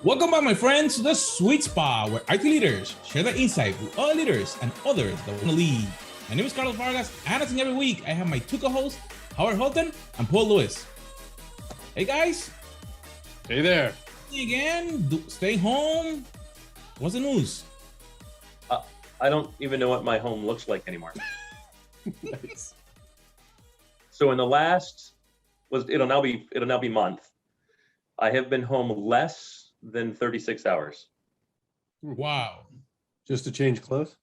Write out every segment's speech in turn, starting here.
Welcome back, my friends, to the sweet spot where IT leaders share their insight with other leaders and others that want to lead. My name is Carlos Vargas, and as in every week, I have my two co-hosts, Howard Holton and Paul Lewis. Hey, guys. Hey there. Again, stay home. What's the news? I don't even know what my home looks like anymore. Nice. So in the last, it'll now be month, I have been home less than 36 hours. Wow. Just to change clothes?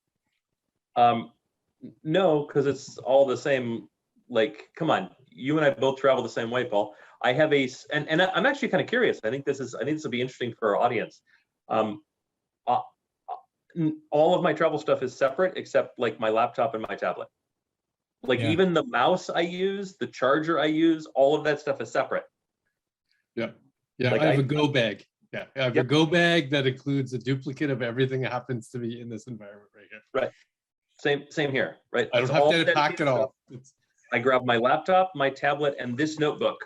No, because it's all the same. Like, come on, you and I both travel the same way, Paul. I have and I'm actually kind of curious. I think this will be interesting for our audience. All of my travel stuff is separate except like my laptop and my tablet. Like even the mouse I use, the charger I use, all of that stuff is separate. Yeah. Yeah, like I have a go bag. Yeah, I have Yep. a go bag that includes a duplicate of everything that happens to be in this environment right here. Right. Same here, right? I don't It's have all to pack dedicated it all. stuff. I grab my laptop, my tablet, and this notebook.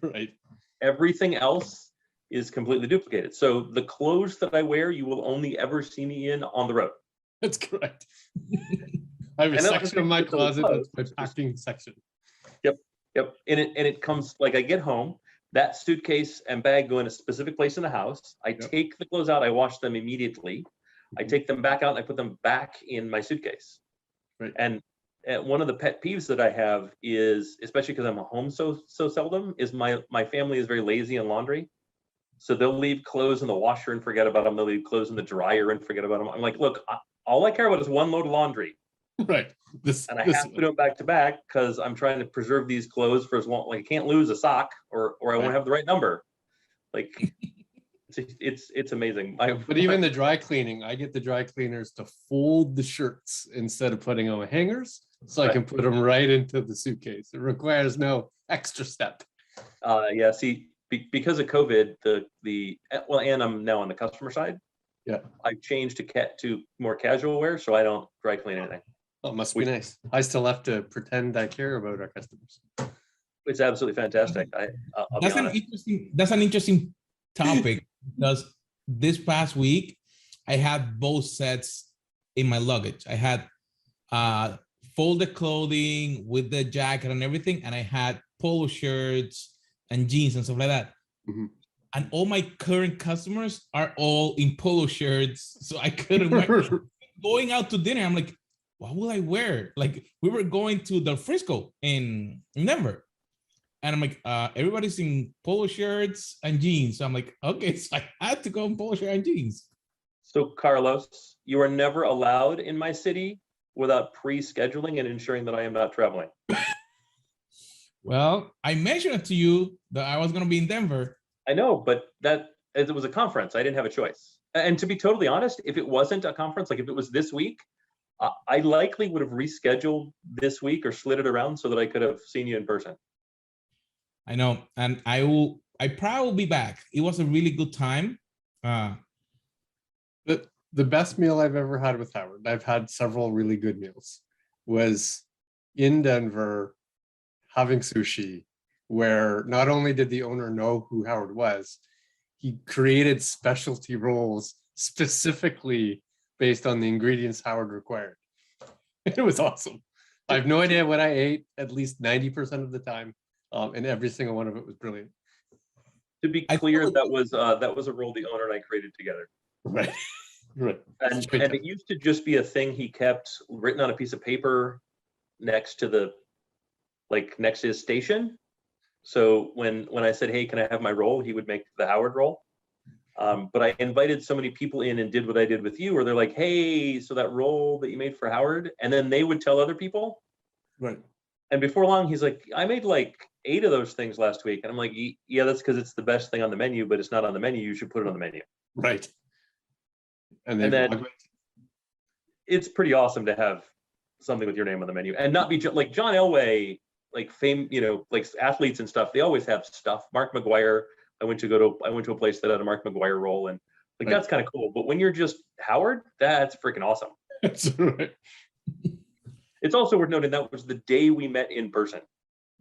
Right. Everything else is completely duplicated. So the clothes that I wear, you will only ever see me in on the road. That's correct. I have a I know, section of my it's closet clothes. that's my packing section. Yep. And it comes like I get home, that suitcase and bag go in a specific place in the house. I take the clothes out, I wash them immediately. I take them back out and I put them back in my suitcase. Right. And one of the pet peeves that I have is, especially because I'm home so seldom, is my family is very lazy in laundry. So they'll leave clothes in the washer and forget about them. They'll leave clothes in the dryer and forget about them. I'm like, look, all I care about is one load of laundry. Right. And I have to do them back to back because I'm trying to preserve these clothes for as long. Like I can't lose a sock or I won't have the right number. Like it's amazing. But even the dry cleaning, I get the dry cleaners to fold the shirts instead of putting on hangers, so I can put them right into the suitcase. It requires no extra step. Yeah. See, because of COVID, and I'm now on the customer side. Yeah. I've changed to more casual wear, so I don't dry clean anything. Oh, must be nice. I still have to pretend I care about our customers. It's absolutely fantastic. I'll That's be an honest. that's an interesting topic because this past week I had both sets in my luggage. I had folded clothing with the jacket and everything, and I had polo shirts and jeans and stuff like that. Mm-hmm. And all my current customers are all in polo shirts, so I couldn't wear. Going out to dinner, I'm like, what will I wear? Like we were going to the Frisco in Denver. And I'm like, everybody's in polo shirts and jeans. So I'm like, okay, so I had to go in polo shirt and jeans. So Carlos, you are never allowed in my city without pre-scheduling and ensuring that I am not traveling. Well, I mentioned it to you that I was going to be in Denver. I know, but it was a conference. I didn't have a choice. And to be totally honest, if it wasn't a conference, like if it was this week, I likely would have rescheduled this week or slid it around so that I could have seen you in person. I know, and I probably will be back. It was a really good time. The best meal I've ever had with Howard, I've had several really good meals, was in Denver having sushi, where not only did the owner know who Howard was, he created specialty rolls specifically based on the ingredients Howard required. It was awesome. I have no idea what I ate at least 90% of the time, and every single one of it was brilliant. To be clear, that was a roll the owner and I created together. Right. Right. And it used to just be a thing he kept written on a piece of paper next to his station. So when I said, hey, can I have my roll? He would make the Howard roll. But I invited so many people in and did what I did with you, where they're like, hey, so that roll that you made for Howard, and then they would tell other people. Right. And before long, he's like, I made like 8 of those things last week. And I'm like, yeah, that's because it's the best thing on the menu, but it's not on the menu. You should put it on the menu. Right. And then it's pretty awesome to have something with your name on the menu and not be like John Elway, like fame, like athletes and stuff. They always have stuff. Mark McGuire. I went to a place that had a Mark McGuire roll, and like that's kind of cool. But when you're just Howard, that's freaking awesome. That's right. It's also worth noting that was the day we met in person.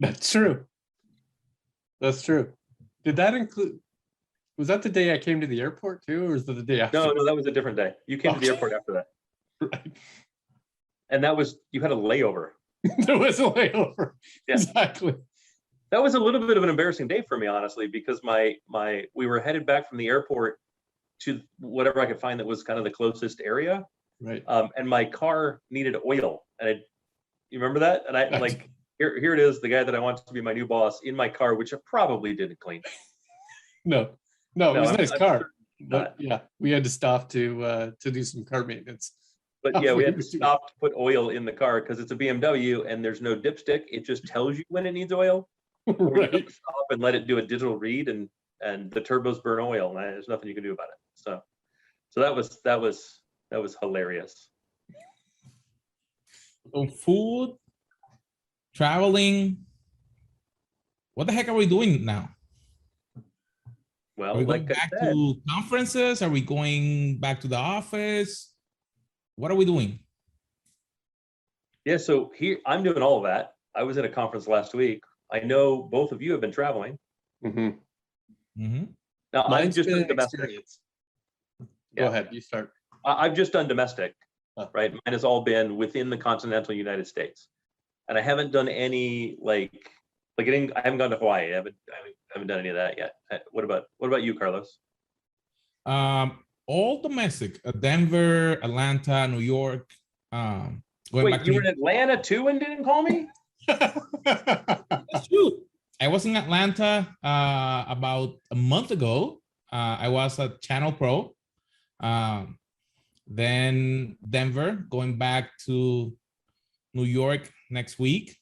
That's true. That's true. Did that include? Was that the day I came to the airport too, or was that the day after? No, that was a different day. You came to the Okay. airport after that. Right. And that was, you had a layover. There was a layover. Yeah. Exactly. That was a little bit of an embarrassing day for me, honestly, because we were headed back from the airport to whatever I could find that was kind of the closest area. Right. And my car needed oil. And you remember that? And I like, here it is, the guy that I want to be my new boss in my car, which I probably didn't clean. No, it was a nice car. Not. But yeah, we had to stop to do some car maintenance. But yeah, we had to stop to put oil in the car because it's a BMW and there's no dipstick. It just tells you when it needs oil. Or you have to stop and let it do a digital read, and the turbos burn oil, and there's nothing you can do about it. So that was hilarious. So food, traveling. What the heck are we doing now? Well, Are we going like I back said, to conferences? Are we going back to the office? What are we doing? yeah. So here I'm doing all of that. I was at a conference last week. I know both of you have been traveling. Mm-hmm. Mm-hmm. Now Mine's I've just been done an domestic. experience. Yeah. Go ahead, you start. I've just done domestic, Huh. right? Mine has all been within the continental United States, and I haven't done any I haven't gone to Hawaii. I haven't done any of that yet. What about you, Carlos? All domestic. Denver, Atlanta, New York. Going Wait, back to you were in Atlanta too and didn't call me? That's true. I was in Atlanta about a month ago. I was at Channel Pro. Then Denver, going back to New York next week.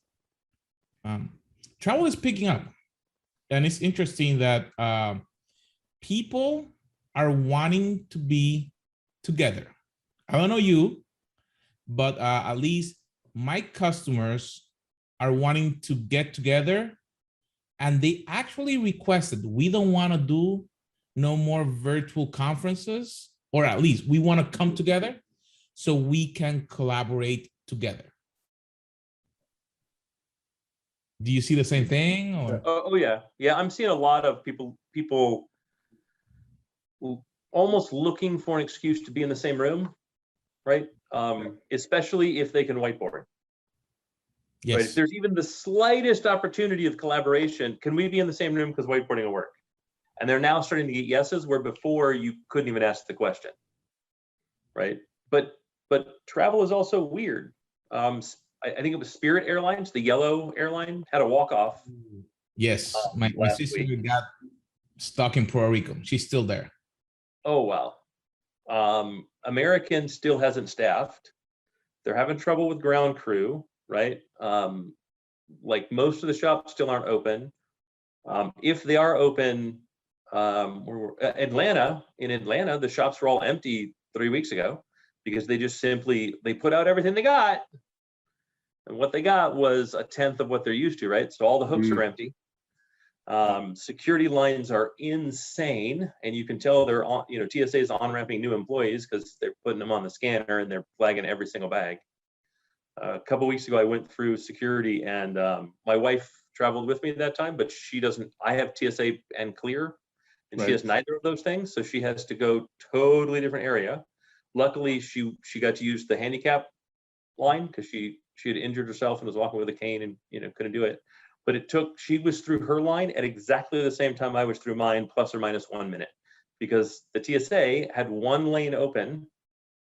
Travel is picking up. And it's interesting that people are wanting to be together. I don't know you, but at least my customers are wanting to get together, and they actually requested, we don't want to do no more virtual conferences, or at least we want to come together so we can collaborate together. Do you see the same thing? Or? Oh yeah. I'm seeing a lot of people almost looking for an excuse to be in the same room, right? Especially if they can whiteboard. Yes. Right? If there's even the slightest opportunity of collaboration, can we be in the same room because whiteboarding will work? And they're now starting to get yeses where before you couldn't even ask the question, right? But travel is also weird. I think it was Spirit Airlines, the yellow airline, had a walk-off. Yes, my sister week. got stuck in Puerto Rico. She's still there. Oh, wow. American still hasn't staffed. They're having trouble with ground crew, right? Like most of the shops still aren't open. If they are open, in Atlanta, the shops were all empty 3 weeks ago because they just they put out everything they got. And what they got was a tenth of what they're used to, right? So all the hooks are empty. Security lines are insane, and you can tell they're on, TSA is on-ramping new employees because they're putting them on the scanner and they're flagging every single bag. A couple of weeks ago, I went through security, and my wife traveled with me at that time, but she doesn't. I have TSA and clear, and she has neither of those things, so she has to go totally different area. Luckily, she got to use the handicap line because she had injured herself and was walking with a cane and couldn't do it. But she was through her line at exactly the same time I was through mine, plus or minus 1 minute, because the TSA had one lane open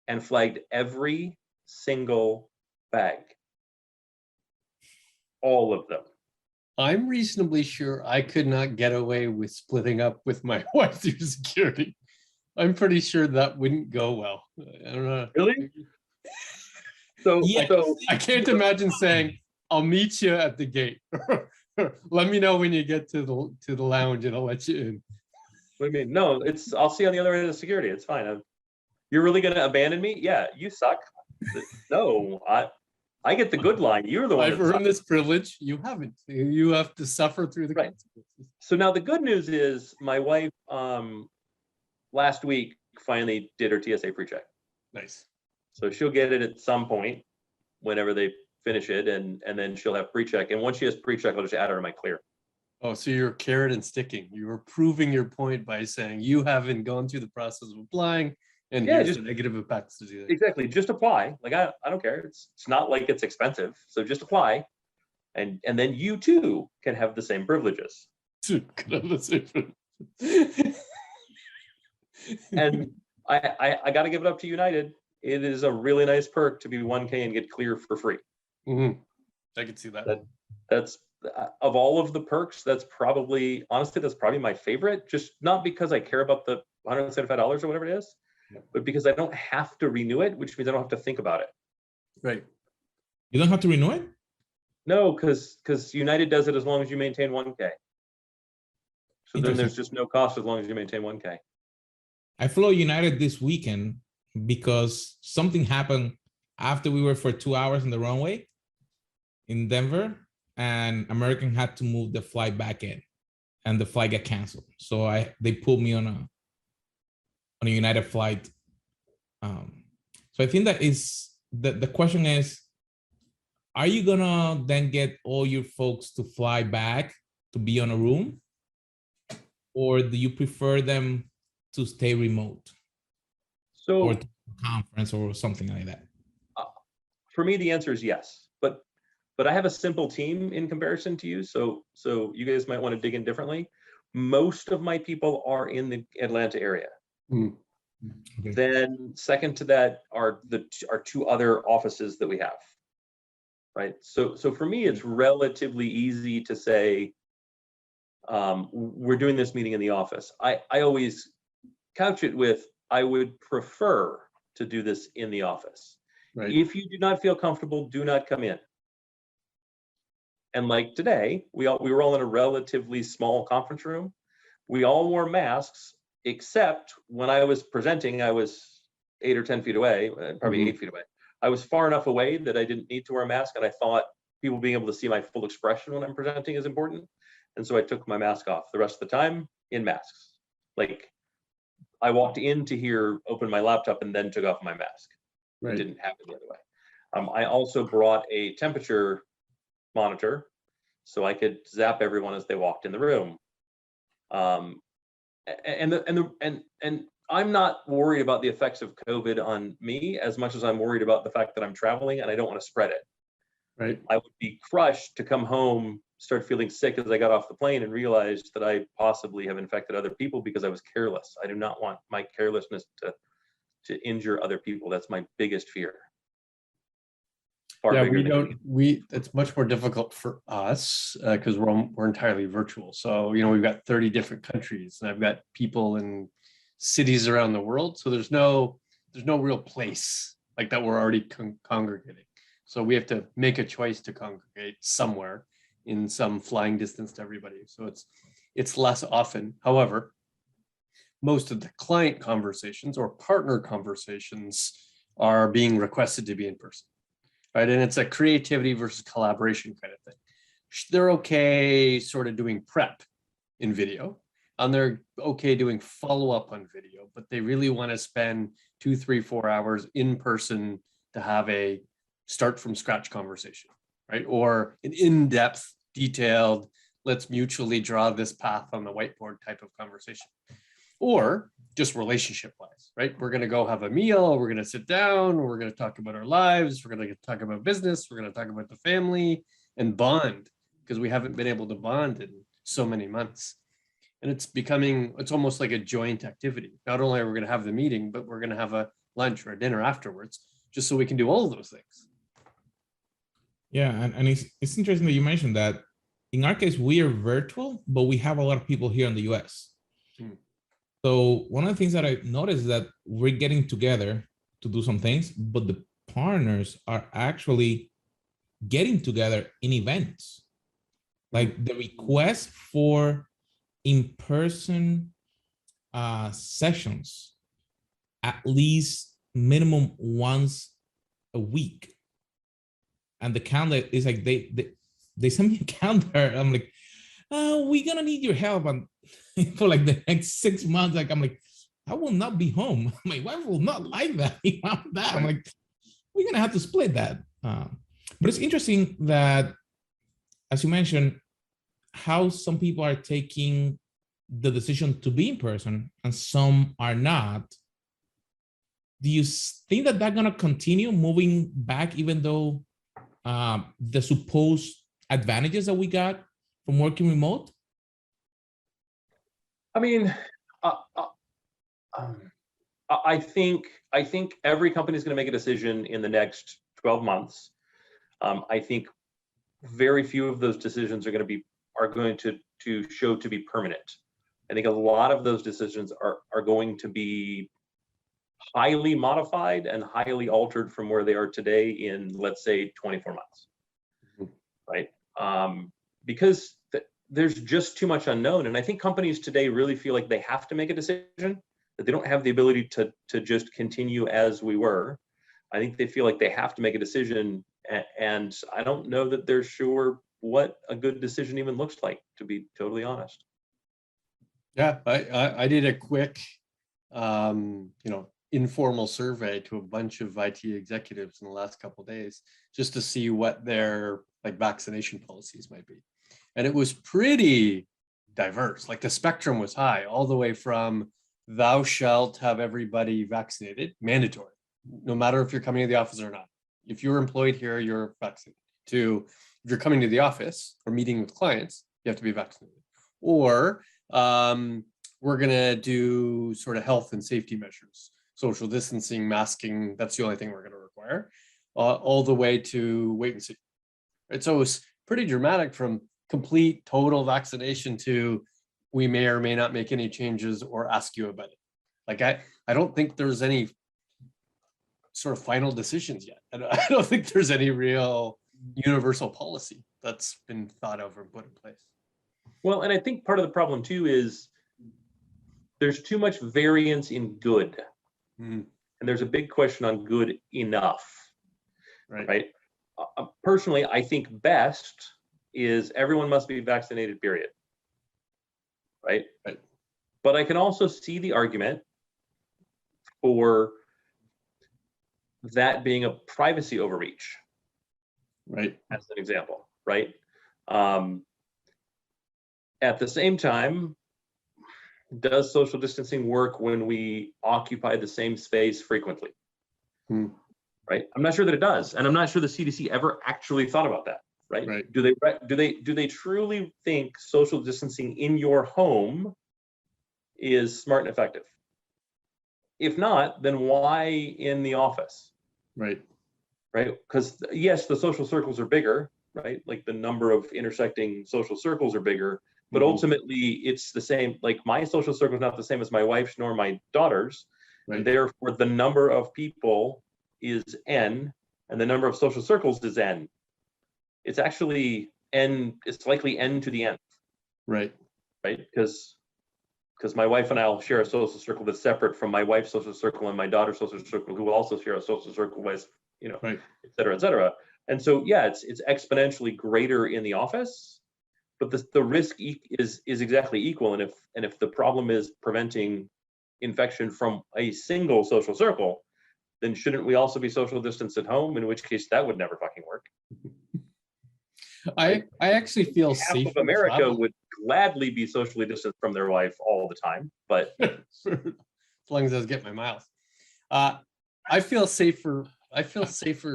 and flagged every single bag. All of them. I'm reasonably sure I could not get away with splitting up with my wife through security. I'm pretty sure that wouldn't go well. I don't know. Really? So I can't imagine saying, I'll meet you at the gate. Let me know when you get to the lounge and I'll let you in. What do you mean? No, I'll see you on the other end of security. It's fine. You're really going to abandon me? Yeah, you suck. No, I get the good line. You're the one. I've earned this privilege. You haven't. You have to suffer through the consequences. So now the good news is my wife last week finally did her TSA pre-check. Nice. So she'll get it at some point whenever they finish it, and then she'll have pre-check. And once she has pre-check, I'll just add her to my clear. Oh, so you're carrot and sticking. You were proving your point by saying you haven't gone through the process of applying, and Yeah, here's just the negative impacts to do that. exactly. Just apply. Like I don't care. It's not like it's expensive. So just apply, and then you too can have the same privileges. And I got to give it up to United. It is a really nice perk to be 1K and get clear for free. Mhm. I can see that. That's of all of the perks, that's probably my favorite. Just not because I care about the $175 or whatever it is, but because I don't have to renew it, which means I don't have to think about it. Right. You don't have to renew it? No, because United does it as long as you maintain 1K. So then there's just no cost as long as you maintain 1K. I flew United this weekend because something happened after we were for 2 hours on the runway in Denver, and American had to move the flight back in, and the flight got canceled. So they pulled me on a United flight. So I think that is the question is, are you gonna then get all your folks to fly back to be on a room, or do you prefer them to stay remote, or to conference or something like that? For me, the answer is yes, but I have a simple team in comparison to you, so you guys might want to dig in differently. Most of my people are in the Atlanta area. Okay. Then second to that are our two other offices that we have, right? So for me, it's relatively easy to say, we're doing this meeting in the office. I always couch it with, I would prefer to do this in the office. Right. If you do not feel comfortable, do not come in. And like today, we were all in a relatively small conference room. We all wore masks, except when I was presenting, I was 8 or 10 feet away, probably 8 feet away. I was far enough away that I didn't need to wear a mask, and I thought people being able to see my full expression when I'm presenting is important. And so I took my mask off. The rest of the time, in masks. Like, I walked in to here, opened my laptop, and then took off my mask. Right. It didn't happen the other way. I also brought a temperature monitor so I could zap everyone as they walked in the room. And I'm not worried about the effects of COVID on me as much as I'm worried about the fact that I'm traveling and I don't want to spread it. Right. I would be crushed to come home, start feeling sick as I got off the plane and realized that I possibly have infected other people because I was careless. I do not want my carelessness to injure other people. That's my biggest fear. Yeah, it's much more difficult for us because we're entirely virtual. So, we've got 30 different countries and I've got people in cities around the world. So there's no real place like that we're already congregating. So we have to make a choice to congregate somewhere in some flying distance to everybody. So it's less often. However, most of the client conversations or partner conversations are being requested to be in person. Right. And it's a creativity versus collaboration kind of thing. They're okay sort of doing prep in video, and they're okay doing follow-up on video, but they really want to spend 2, 3, 4 hours in person to have a start from scratch conversation, right? Or an in-depth, detailed, let's mutually draw this path on the whiteboard type of conversation. Or just relationship wise, right? We're going to go have a meal. We're going to sit down. We're going to talk about our lives. We're going to talk about business. We're going to talk about the family and bond because we haven't been able to bond in so many months. And it's almost like a joint activity. Not only are we going to have the meeting, but we're going to have a lunch or a dinner afterwards, just so we can do all of those things. Yeah. And it's interesting that you mentioned that. In our case, we are virtual, but we have a lot of people here in the US. So one of the things that I noticed is that we're getting together to do some things, but the partners are actually getting together in events. Like the request for in-person sessions, at least minimum once a week. And the calendar is like, they send me a calendar. I'm like, we're gonna need your help on for like the next 6 months. Like, I'm like, I will not be home. My wife will not like that. I'm like, we're gonna have to split that. But it's interesting that, as you mentioned, how some people are taking the decision to be in person and some are not. Do you think that that's going to continue moving back, even though the supposed advantages that we got from working remote? I mean, I think every company is going to make a decision in the next 12 months. I think very few of those decisions are going to show to be permanent. I think a lot of those decisions are going to be highly modified and highly altered from where they are today in, let's say, 24 months, right? Because there's just too much unknown. And I think companies today really feel like they have to make a decision, that they don't have the ability to just continue as we were. I think they feel like they have to make a decision, and I don't know that they're sure what a good decision even looks like, to be totally honest. Yeah, I did a quick, informal survey to a bunch of IT executives in the last couple of days, just to see what their vaccination policies might be. And it was pretty diverse. Like the spectrum was high, all the way from thou shalt have everybody vaccinated, mandatory, no matter if you're coming to the office or not. If you're employed here, you're vaccinated, to if you're coming to the office or meeting with clients, you have to be vaccinated. Or we're going to do sort of health and safety measures, social distancing, masking. That's the only thing we're going to require, all the way to wait and see. Right? So it was pretty dramatic, from complete total vaccination to we may or may not make any changes or ask you about it. Like I don't think there's any sort of final decisions yet. I don't think there's any real universal policy that's been thought of or put in place. Well, and I think part of the problem too is there's too much variance in good. And there's a big question on good enough. Right? Personally, I think best is everyone must be vaccinated, period. Right? But I can also see the argument for that being a privacy overreach. Right. As an example, right? At the same time, does social distancing work when we occupy the same space frequently? Right? I'm not sure that it does, and I'm not sure the CDC ever actually thought about that. Right? Do they truly think social distancing in your home is smart and effective? If not, then why in the office? Right. Because yes, the social circles are bigger, right? Like the number of intersecting social circles are bigger, but ultimately it's the same. Like my social circle is not the same as my wife's nor my daughter's. And therefore the number of people is N and the number of social circles is N. It's actually N, it's likely N to the N. Right? Because my wife and I will share a social circle that's separate from my wife's social circle and my daughter's social circle, who also share a social circle with, et cetera, et cetera. And so, yeah, it's exponentially greater in the office, but the risk is exactly equal. And if the problem is preventing infection from a single social circle, then shouldn't we also be social distanced at home? In which case, that would never fucking work. I actually feel safe. Half of America would gladly be socially distanced from their wife all the time, but as long as I get my miles. I feel safer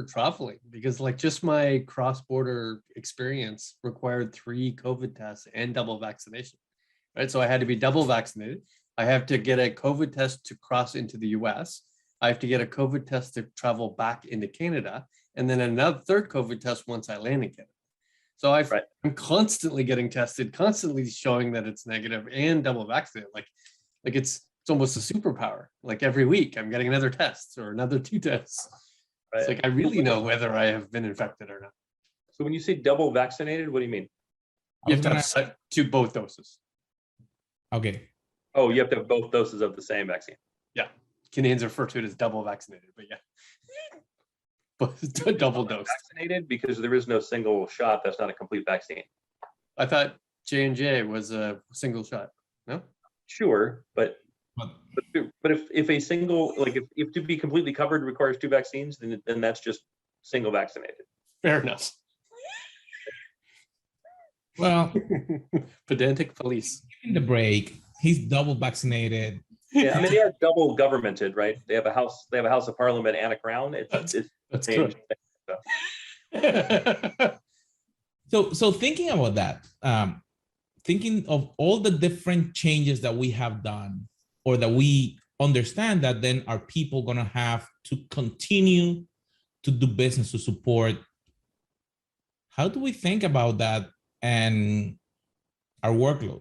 traveling because just my cross-border experience required 3 COVID tests and double vaccination. Right. So I had to be double vaccinated. I have to get a COVID test to cross into the US. I have to get a COVID test to travel back into Canada, and then another third COVID test once I land in Canada. So I'm constantly getting tested, constantly showing that it's negative and double vaccinated. Like it's almost a superpower. Like every week I'm getting another test or another 2 tests. Right. It's like I really know whether I have been infected or not. So when you say double vaccinated, what do you mean? You have to have both doses. Okay. Oh, you have to have both doses of the same vaccine. Yeah. Canadians refer to it as double vaccinated, but yeah. But double dose. Vaccinated because there is no single shot. That's not a complete vaccine. I thought J&J was a single shot. No? Sure, but if a single, if to be completely covered requires 2 vaccines, then that's just single vaccinated. Fair enough. Well, Pedantic police. in the break, he's double vaccinated. Yeah, I mean, they are double governmented, right? They have a house of parliament and a crown. That's changed. good. So thinking about that, thinking of all the different changes that we have done, or that we understand that then are people going to have to continue to do business to support, how do we think about that and our workload?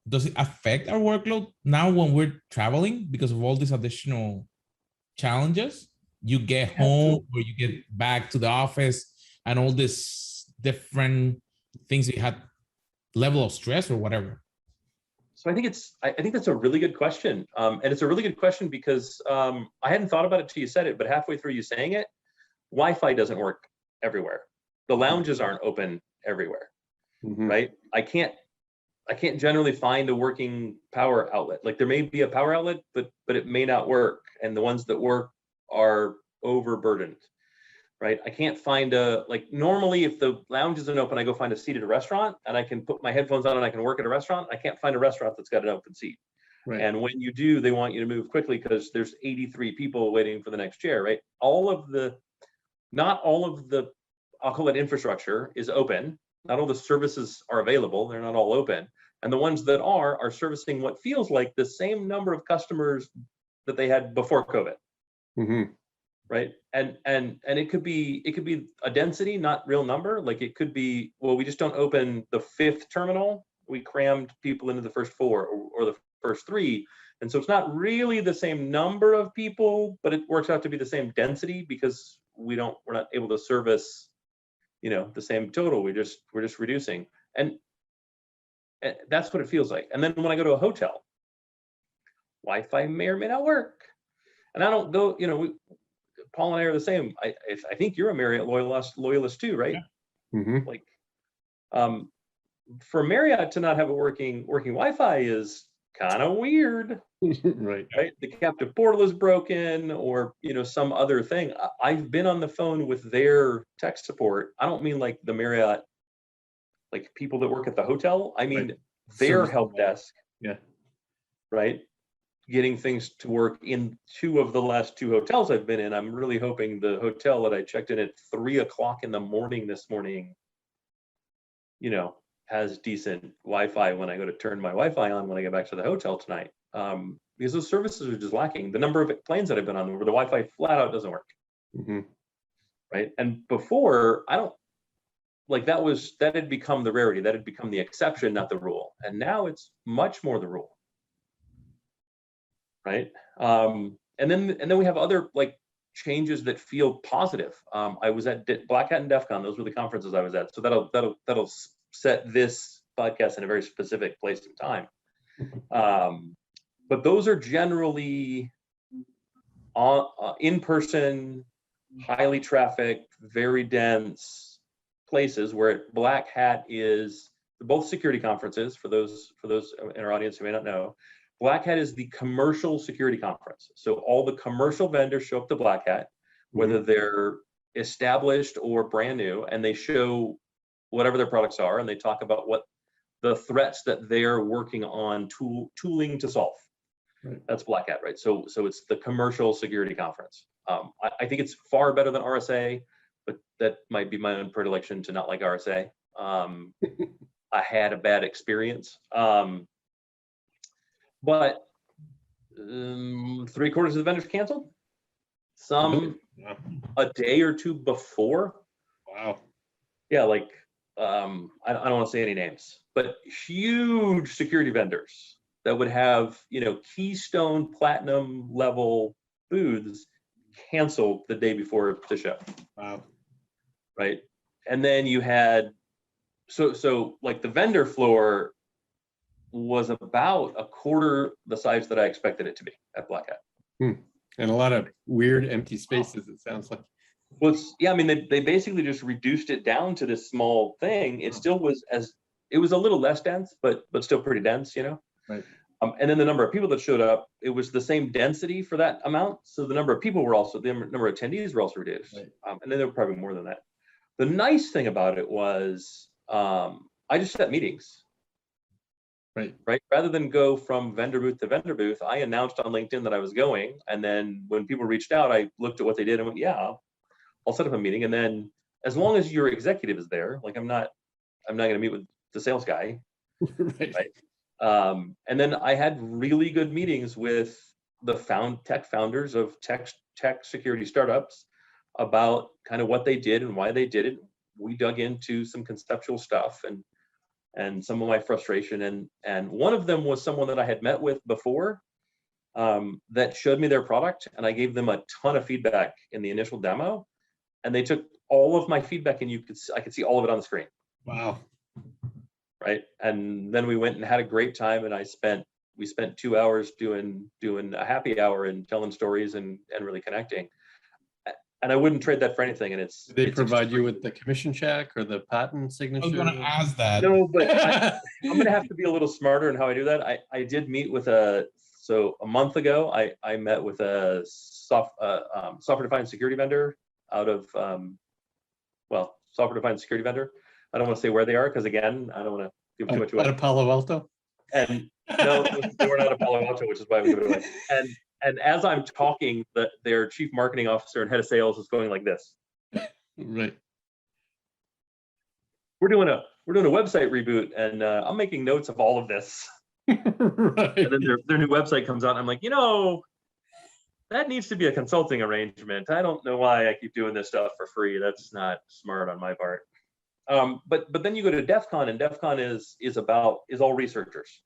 Does it affect our workload now when we're traveling because of all these additional challenges? You get home or you get back to the office and all this different things you had, level of stress or whatever. So I think that's a really good question. And it's a really good question because I hadn't thought about it till you said it, but halfway through you saying it, Wi-Fi doesn't work everywhere. The lounges aren't open everywhere, right? I can't generally find a working power outlet. Like there may be a power outlet, but it may not work. And the ones that work are overburdened, right? I can't find normally if the lounge isn't open, I go find a seat at a restaurant and I can put my headphones on and I can work at a restaurant. I can't find a restaurant that's got an open seat. Right. And when you do, they want you to move quickly because there's 83 people waiting for the next chair, right? Not all of the, I'll call it infrastructure, is open. Not all the services are available. They're not all open. And the ones that are servicing what feels like the same number of customers that they had before COVID. Right. And it could be a density, not real number. Like it could be, well, we just don't open the 5th terminal. We crammed people into the first 4 or the first 3. And so it's not really the same number of people, but it works out to be the same density because we're not able to service, the same total. We're just reducing. And that's what it feels like. And then when I go to a hotel, Wi-Fi may or may not work. And I don't go, Paul and I are the same. I think you're a Marriott loyalist too, right? Yeah. For Marriott to not have a working Wi-Fi is kind of weird. Right. The captive portal is broken or, some other thing. I've been on the phone with their tech support. I don't mean like the Marriott, like people that work at the hotel. I mean, their help desk. Yeah. Right. Getting things to work in 2 of the last 2 hotels I've been in. I'm really hoping the hotel that I checked in at 3 o'clock in the morning this morning, has decent Wi-Fi when I go to turn my Wi-Fi on when I get back to the hotel tonight. Because those services are just lacking. The number of planes that I've been on where the Wi-Fi flat out doesn't work. Right. And before, that had become the rarity. That had become the exception, not the rule. And now it's much more the rule. Right. And then we have other changes that feel positive. I was at Black Hat and Defcon. Those were the conferences I was at. So that'll set this podcast in a very specific place and time. But those are generally in-person, highly trafficked, very dense places where Black Hat is both security conferences for those in our audience who may not know. Black Hat is the commercial security conference. So all the commercial vendors show up to Black Hat, whether they're established or brand new, and they show whatever their products are, and they talk about what the threats that they're working on tooling to solve. That's Black Hat, right? So it's the commercial security conference. I think it's far better than RSA, but that might be my own predilection to not like RSA. I had a bad experience. But 3/4 of the vendors canceled. Some a day or 2 before. Wow. Yeah, I don't want to say any names, but huge security vendors that would have, Keystone Platinum level booths canceled the day before the show. Wow. Right. And then you had, so the vendor floor was about 1/4 the size that I expected it to be at Black Hat. And a lot of weird empty spaces, it sounds like. Well, they basically just reduced it down to this small thing. It still was it was a little less dense, but still pretty dense, Right. And then the number of people that showed up, it was the same density for that amount. So the number of people the number of attendees were also reduced. Right. And then there were probably more than that. The nice thing about it was, I just set meetings. Right. Right. Rather than go from vendor booth to vendor booth, I announced on LinkedIn that I was going. And then when people reached out, I looked at what they did and went, yeah, I'll set up a meeting. And then as long as your executive is there, like I'm not going to meet with the sales guy. Right. And then I had really good meetings with the tech founders of tech security startups about kind of what they did and why they did it. We dug into some conceptual stuff and some of my frustration. And one of them was someone that I had met with before that showed me their product, and I gave them a ton of feedback in the initial demo, and they took all of my feedback, and I could see all of it on the screen. Wow. Right. And then we went and had a great time, and we spent 2 hours doing a happy hour and telling stories and really connecting. And I wouldn't trade that for anything. And it's Did they provide you with the commission check or the patent signature? I was gonna ask that. No, but I'm gonna have to be a little smarter in how I do that. I did meet with a month ago. I met with a software defined security vendor out of software defined security vendor. I don't want to say where they are because again, I don't want to give too much away. Out of Palo Alto? And no, they were not a Palo Alto, which is why we give it away. And as I'm talking, their chief marketing officer and head of sales is going like this. Right. We're doing a website reboot, and I'm making notes of all of this. Right. And then their new website comes out, and I'm like, that needs to be a consulting arrangement. I don't know why I keep doing this stuff for free. That's not smart on my part. But then you go to Defcon, and Defcon is all researchers.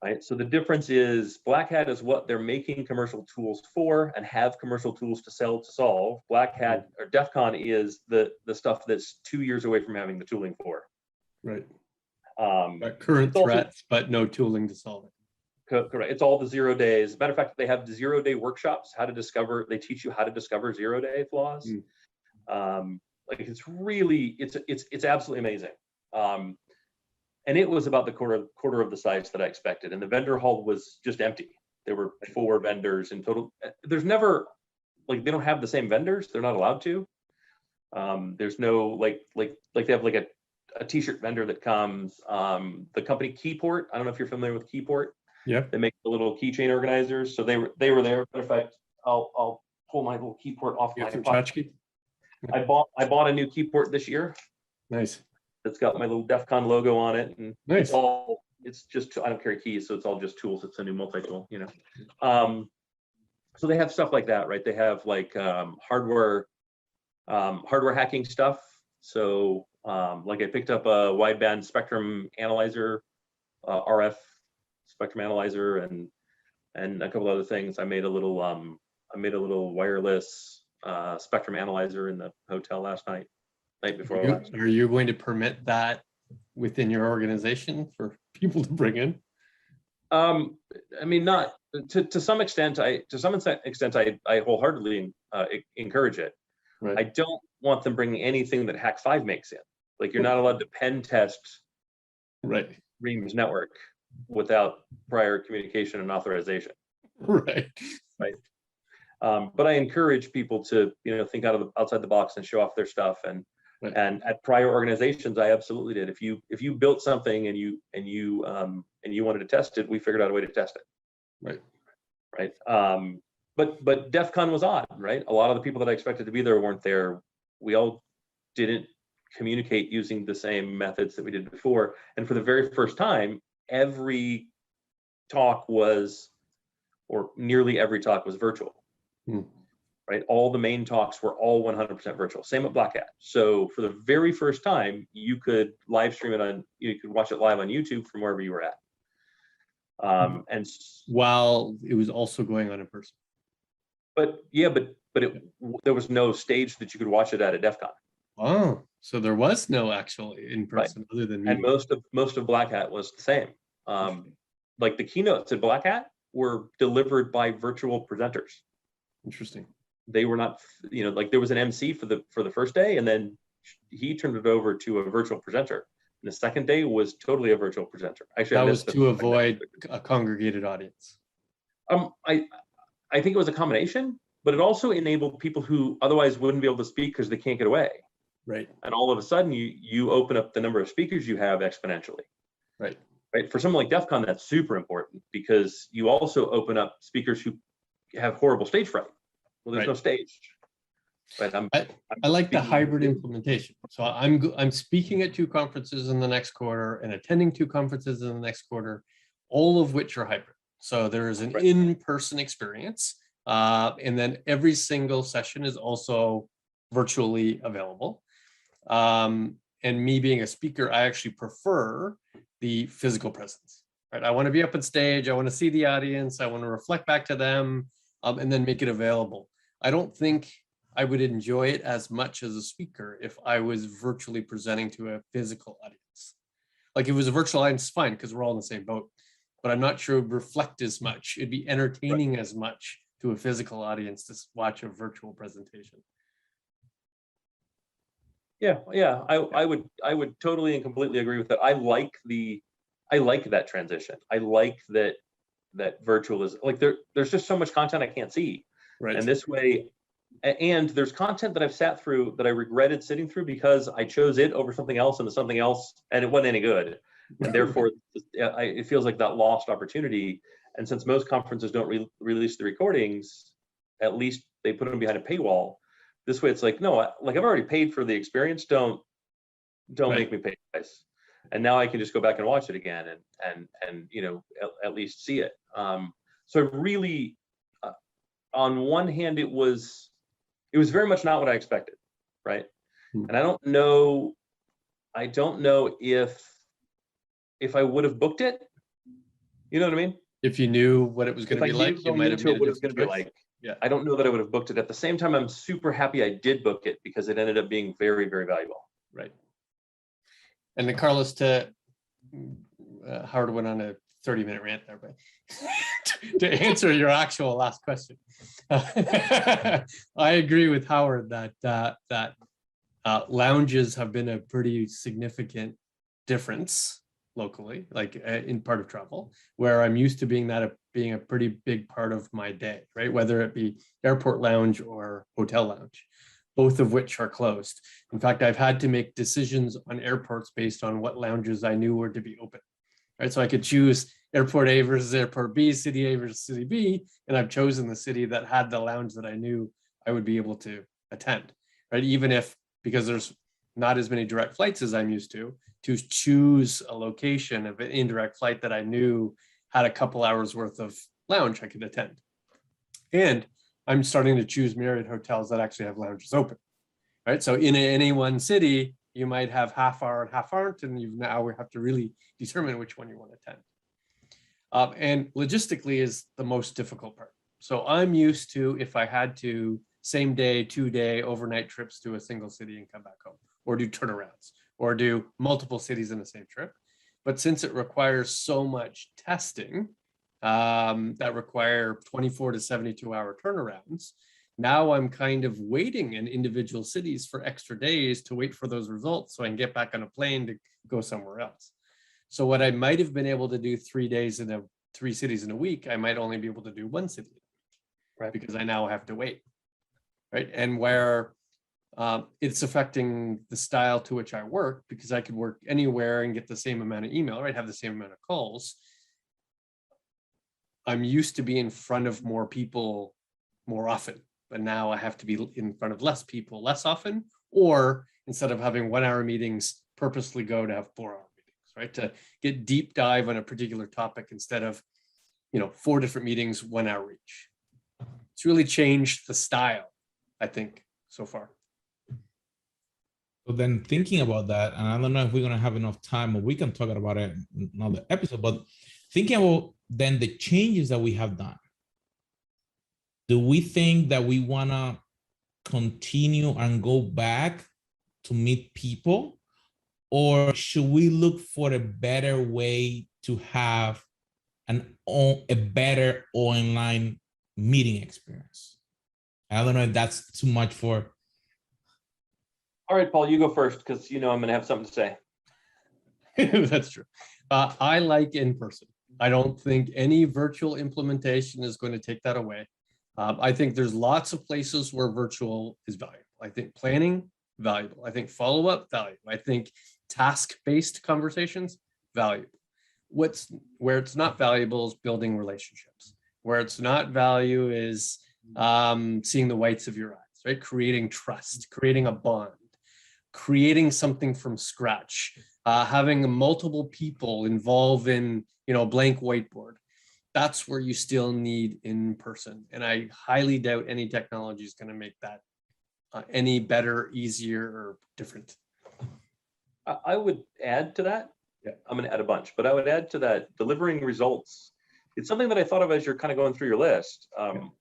Right. So the difference is Black Hat is what they're making commercial tools for and have commercial tools to sell to solve. Black Hat or Defcon is the stuff that's 2 years away from having the tooling for. Right. Current threats, but no tooling to solve it. Correct. It's all the 0 days. Matter of fact, they have the 0 day workshops, they teach you how to discover 0 day flaws. Like it's really, it's absolutely amazing. And it was about the quarter of the size that I expected. And the vendor hall was just empty. There were 4 vendors in total. There's never, they don't have the same vendors. They're not allowed to. There's no, like they have like a t-shirt vendor that comes, the company Keyport. I don't know if you're familiar with Keyport. Yeah. They make the little keychain organizers. So they were there. Matter of fact, I'll pull my little Keyport off my pocket. I bought a new Keyport this year. Nice. It's got my little Defcon logo on it, and nice. It's just, I don't carry keys, so it's all just tools. It's a new multi-tool, So they have stuff like that, right? They have like hardware hacking stuff. So like I picked up a wideband spectrum analyzer, RF spectrum analyzer, and a couple other things. I made a little wireless spectrum analyzer in the hotel last night before last. Are you going to permit that within your organization for people to bring in? I mean, not to some extent. I wholeheartedly encourage it. Right. I don't want them bringing anything that Hack5 makes in. Like you're not allowed to pen test right Ream's network without prior communication and authorization. Right. But I encourage people to think outside the box and show off their stuff. And at prior organizations, I absolutely did. If you built something and you wanted to test it, we figured out a way to test it. Right. But Defcon was odd, right? A lot of the people that I expected to be there weren't there. We all didn't communicate using the same methods that we did before. And for the very first time, every talk was, or nearly every talk was virtual. Right? All the main talks were all 100% virtual. Same at Black Hat. So for the very first time, you could live stream it you could watch it live on YouTube from wherever you were at. And while it was also going on in person. But there was no stage that you could watch it at Defcon. Oh, so there was no actual in person other than me. And most of Black Hat was the same. Like the keynotes at Black Hat were delivered by virtual presenters. Interesting. They were not, like there was an MC for the first day, and then he turned it over to a virtual presenter. And the second day was totally a virtual presenter. Actually, that was to avoid a congregated audience. I think it was a combination, but it also enabled people who otherwise wouldn't be able to speak because they can't get away. Right. And all of a sudden you open up the number of speakers you have exponentially. Right. Right. For someone like Defcon, that's super important because you also open up speakers who have horrible stage fright. Well, there's Right. no stage. Right. I like the speaking- hybrid implementation. So I'm speaking at 2 conferences in the next quarter and attending 2 conferences in the next quarter, all of which are hybrid. So there is an Right. in-person experience, and then every single session is also virtually available. And me being a speaker, I actually prefer the physical presence. Right? I want to be up on stage. I want to see the audience. I want to reflect back to them, and then make it available. I don't think I would enjoy it as much as a speaker if I was virtually presenting to a physical audience. Like if it was a virtual audience, fine, because we're all in the same boat. But I'm not sure it would reflect as much. It'd be entertaining as much to a physical audience to watch a virtual presentation. Yeah, I would totally and completely agree with that. I like that transition. I like that virtual is like there's just so much content I can't see. Right. And this way, and there's content that I've sat through that I regretted sitting through because I chose it over something else and something else, and it wasn't any good. And therefore, it feels like that lost opportunity. And since most conferences don't release the recordings, at least they put them behind a paywall. This way, it's like, no, like I've already paid for the experience. Don't Right. make me pay twice. And now I can just go back and watch it again and at least see it. So really, on one hand, it was very much not what I expected, right? And I don't know if I would have booked it. You know what I mean? If you knew what it was going If to I be knew like, you going might have into it made what a it was going to be different choice. like. Yeah. I don't know that I would have booked it. At the same time, I'm super happy I did book it because it ended up being very, very valuable. Right. And then Carlos, to Howard went on a 30-minute rant there, but to answer your actual last question, I agree with Howard that lounges have been a pretty significant difference locally, like in part of travel, where I'm used to being a pretty big part of my day, right? Whether it be airport lounge or hotel lounge, both of which are closed. In fact, I've had to make decisions on airports based on what lounges I knew were to be open, right? So I could choose airport A versus airport B, city A versus city B, and I've chosen the city that had the lounge that I knew I would be able to attend, right? Even if, because there's not as many direct flights as I'm used to choose a location of an indirect flight that I knew had a couple hours worth of lounge I could attend. And I'm starting to choose Marriott hotels that actually have lounges open, right? So in any one city, you might have half hour and half aren't, and you now have to really determine which one you want to attend. And logistically is the most difficult part. So I'm used to, if I had to, same day, 2-day overnight trips to a single city and come back home, or do turnarounds, or do multiple cities in the same trip. But since it requires so much testing that require 24 to 72 hour turnarounds, now I'm kind of waiting in individual cities for extra days to wait for those results so I can get back on a plane to go somewhere else. So what I might have been able to do 3 days in 3 cities in a week, I might only be able to do 1 city, right? Because I now have to wait, right? And where it's affecting the style to which I work, because I could work anywhere and get the same amount of email, right? Have the same amount of calls. I'm used to being in front of more people more often, but now I have to be in front of less people less often, or instead of having 1 hour meetings, purposely go to have 4 hour meetings, right? To get deep dive on a particular topic instead of, 4 different meetings, 1 hour each. It's really changed the style, I think, so far. So then thinking about that, and I don't know if we're gonna have enough time or we can talk about it in another episode, but thinking about then the changes that we have done, do we think that we wanna continue and go back to meet people, or should we look for a better way to have a better online meeting experience? I don't know if that's too much for. All right, Paul, you go first because I'm going to have something to say. That's true. I like in person. I don't think any virtual implementation is going to take that away. I think there's lots of places where virtual is valuable. I think planning valuable. I think follow-up, valuable. I think task-based conversations, valuable. Where it's not valuable is building relationships. Where it's not value is seeing the whites of your eyes, right? Creating trust, creating a bond, creating something from scratch, having multiple people involved in, a blank whiteboard. That's where you still need in person. And I highly doubt any technology is going to make that any better, easier, or different. I would add to that. Yeah. I'm going to add a bunch, but I would add to that delivering results. It's something that I thought of as you're kind of going through your list,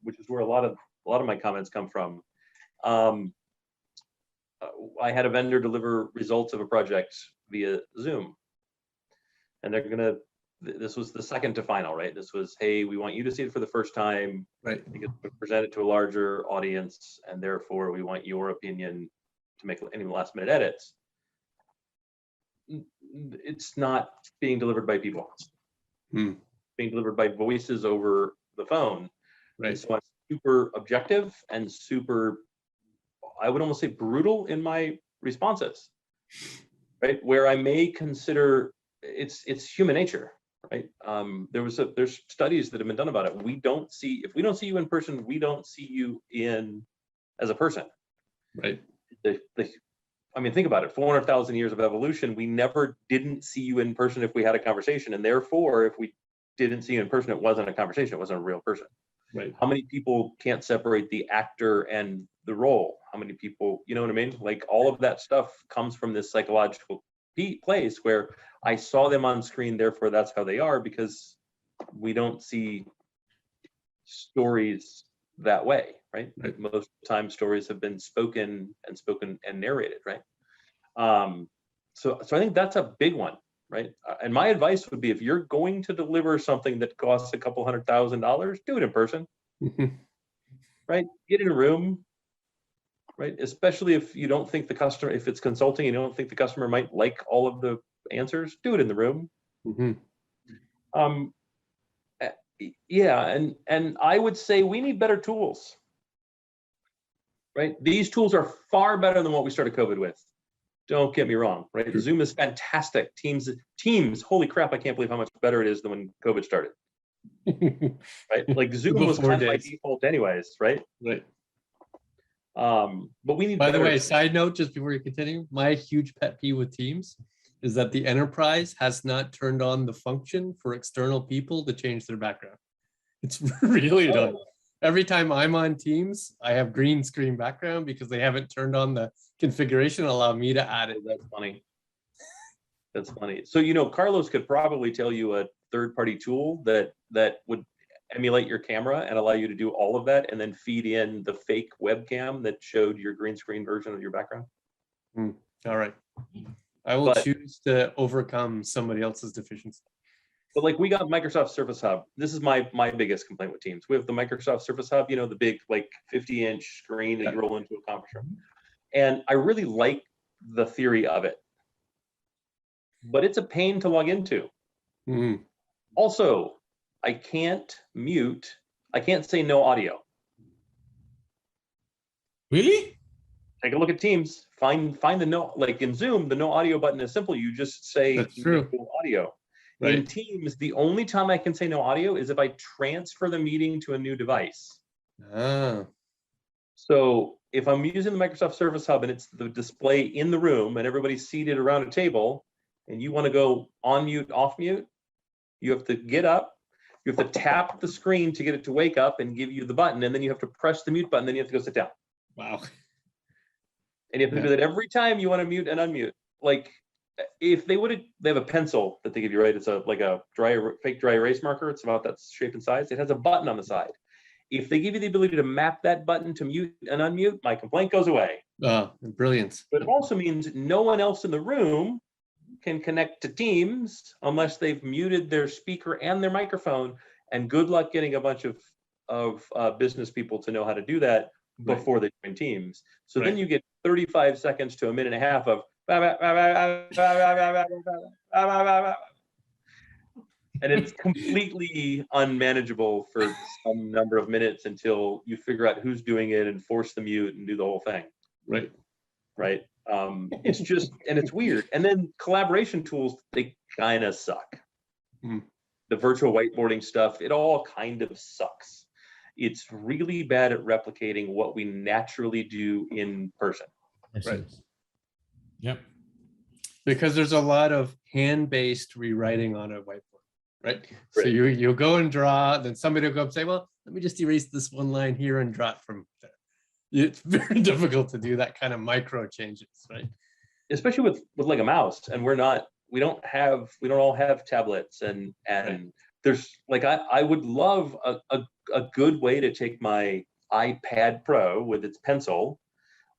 which is where a lot of my comments come from. I had a vendor deliver results of a project via Zoom, and they're gonna. This was the second to final, right? This was, hey, we want you to see it for the first time, right? Because we present it to a larger audience, and therefore we want your opinion to make any last-minute edits. It's not being delivered by people. Being delivered by voices over the phone. Right. So I'm super objective and super, I would almost say brutal in my responses, right? Where I may consider it's human nature, right? There's studies that have been done about it. If we don't see you in person, we don't see you as a person. Right. I mean, think about it, 400,000 years of evolution, we never didn't see you in person if we had a conversation. And therefore, if we didn't see you in person, it wasn't a conversation, it wasn't a real person. Right. How many people can't separate the actor and the role? How many people, you know what I mean? Like all of that stuff comes from this psychological place where I saw them on screen, therefore that's how they are, because we don't see stories that way, right? Most of the time stories have been spoken and narrated, right? So I think that's a big one, right? And my advice would be, if you're going to deliver something that costs a couple $100,000, do it in person, right? Get in a room, right? Especially if you don't think the customer, if it's consulting, you don't think the customer might like all of the answers, do it in the room. Yeah, and I would say we need better tools, right? These tools are far better than what we started COVID with. Don't get me wrong, right? Sure. Zoom is fantastic. Teams, holy crap, I can't believe how much better it is than when COVID started. Right? Like Zoom was kind of by default anyways, right? Right. But we need By the way, tools. side note, just before you continue, my huge pet peeve with Teams is that the enterprise has not turned on the function for external people to change their background. It's really annoying. Every time I'm on Teams, I have green screen background because they haven't turned on the configuration to allow me to add it. That's funny. That's funny. So, Carlos could probably tell you a third-party tool that would emulate your camera and allow you to do all of that and then feed in the fake webcam that showed your green screen version of your background. All right. I will choose to overcome somebody else's deficiency. But like we got Microsoft Surface Hub. This is my biggest complaint with Teams. We have the Microsoft Surface Hub, the big like 50-inch screen that you roll into a conference room. And I really like the theory of it. But it's a pain to log into. Also, I can't mute. I can't say no audio. Really? Take a look at Teams. Find the no, like in Zoom, the no audio button is simple. You just say That's true. No audio. Right. In Teams, the only time I can say no audio is if I transfer the meeting to a new device. So if I'm using the Microsoft Surface Hub and it's the display in the room and everybody's seated around a table and you want to go on mute, off mute, you have to get up, you have to tap the screen to get it to wake up and give you the button, and then you have to press the mute button, then you have to go sit down. Wow. And you have to do that every time you want to mute and unmute. Like if they have a pencil that they give you, right? It's like a fake dry erase marker. It's about that shape and size. It has a button on the side. If they give you the ability to map that button to mute and unmute, my complaint goes away. Brilliant. But it also means no one else in the room can connect to Teams unless they've muted their speaker and their microphone. And good luck getting a bunch of business people to know how to do that before they join Teams. So then you get 35 seconds to a minute and a half of and it's completely unmanageable for some number of minutes until you figure out who's doing it and force the mute and do the whole thing. Right. right? It's just, and it's weird. And then collaboration tools, they kind of suck. The virtual whiteboarding stuff, it all kind of sucks. It's really bad at replicating what we naturally do in person. Right. Yep. Because there's a lot of hand-based rewriting on a whiteboard, right? So Right. you'll go and draw, then somebody will go up and say, well, let me just erase this one line here and draw it from there. It's very difficult to do that kind of micro changes, right? Especially with like a mouse, and we don't all have tablets, and Right. there's like, I would love a good way to take my iPad Pro with its pencil,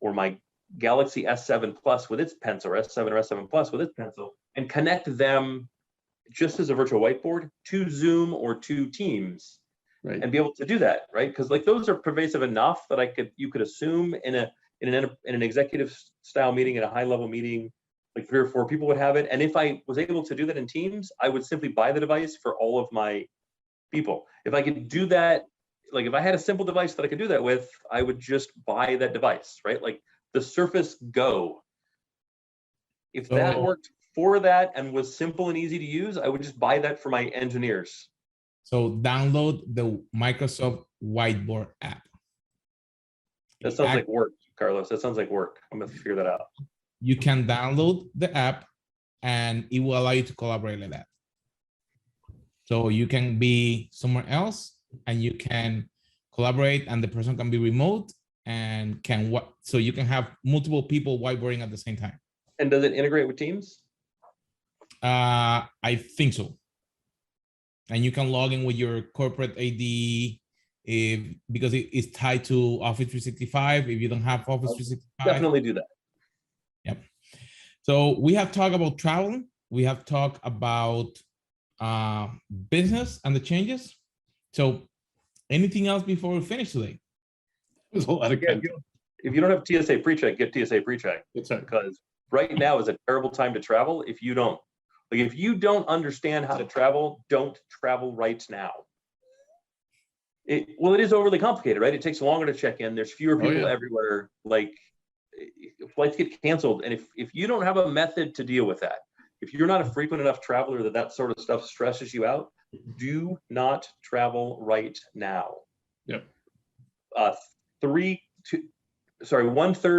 or my Galaxy S7 Plus with its pencil, or S7 or S7 Plus with its pencil, and connect them just as a virtual whiteboard to Zoom or to Teams, Right. and be able to do that, right? Because like those are pervasive enough that you could assume in an executive style meeting, in a high level meeting, like 3 or 4 people would have it. And if I was able to do that in Teams, I would simply buy the device for all of my people. If I could do that, like if I had a simple device that I could do that with, I would just buy that device, right? Like the Surface Go. If that worked for that and was simple and easy to use, I would just buy that for my engineers. So download the Microsoft Whiteboard app. That sounds like work, Carlos. That sounds like work. I'm gonna figure that out. You can download the app and it will allow you to collaborate like that. So you can be somewhere else and you can collaborate, and the person can be remote and so you can have multiple people whiteboarding at the same time. And does it integrate with Teams? I think so. And you can log in with your corporate AD because it's tied to Office 365. If you don't have Office 365, definitely do that. Yep. So we have talked about travel. We have talked about business and the changes. So anything else before we finish today? There's a lot of if you don't have TSA pre-check, get TSA pre-check. That's right. Because right now is a terrible time to travel. If you don't understand how to travel, don't travel right now. It is overly complicated, right? It takes longer to check in. There's fewer people everywhere. Like flights get canceled. And if you don't have a method to deal with that, if you're not a frequent enough traveler that sort of stuff stresses you out, do not travel right now. Yep. 1/3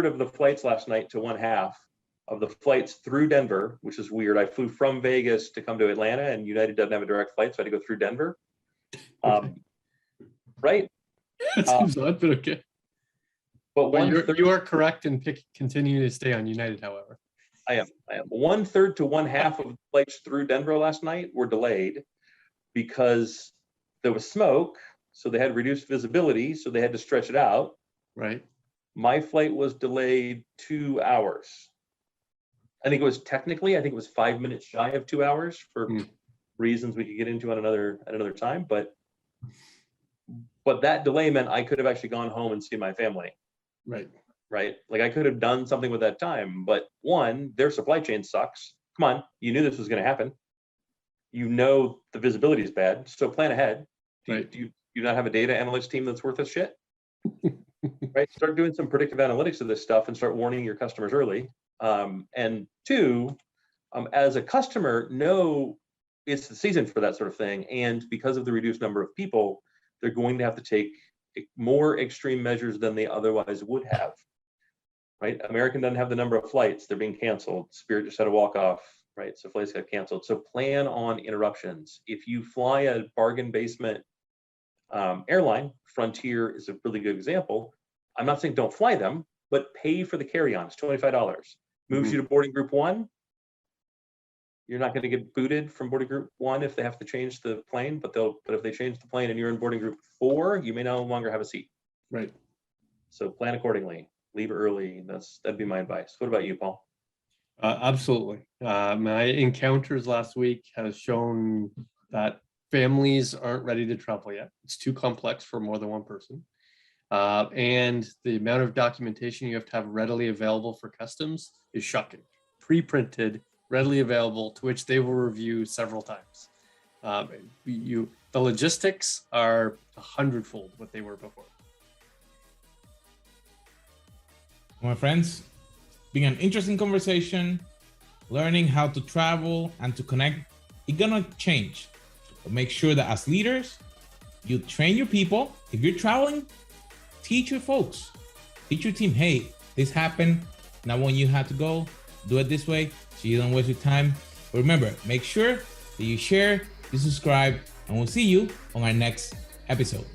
of the flights last night to 1/2 of the flights through Denver, which is weird. I flew from Vegas to come to Atlanta, and United doesn't have a direct flight, so I had to go through Denver. Right? That seems odd, but okay. But you are correct in continuing to stay on United, however. I am. 1/3 to 1/2 of the flights through Denver last night were delayed because there was smoke, so they had reduced visibility, so they had to stretch it out. Right. My flight was delayed 2 hours. I think it was 5 minutes shy of 2 hours for reasons we could get into at another time. But that delay meant I could have actually gone home and seen my family. Right. Right? Like I could have done something with that time. But one, their supply chain sucks. Come on, you knew this was going to happen. You know the visibility is bad, so plan ahead. Do you not have a data analytics team that's worth a shit? Right? Start doing some predictive analytics of this stuff and start warning your customers early. And two, as a customer, know it's the season for that sort of thing. And because of the reduced number of people, they're going to have to take more extreme measures than they otherwise would have. Right? American doesn't have the number of flights. They're being canceled. Spirit just had a walk off. Right? So flights got canceled. So plan on interruptions. If you fly a bargain basement airline, Frontier is a really good example. I'm not saying don't fly them, but pay for the carry-on. It's $25. Moves you to boarding group 1. You're not going to get booted from boarding group 1 if they have to change the plane, but if they change the plane and you're in boarding group 4, you may no longer have a seat. Right. So plan accordingly. Leave early. That'd be my advice. What about you, Paul? Absolutely. My encounters last week has shown that families aren't ready to travel yet. It's too complex for more than one person. And the amount of documentation you have to have readily available for customs is shocking. Pre-printed, readily available, to which they will review several times. The logistics are 100-fold what they were before. My friends, been an interesting conversation. Learning how to travel and to connect, it's gonna change. But make sure that as leaders, you train your people. If you're traveling, teach your folks, teach your team, hey, this happened. Now when you have to go, do it this way so you don't waste your time. But remember, make sure that you share, you subscribe, and we'll see you on our next episode.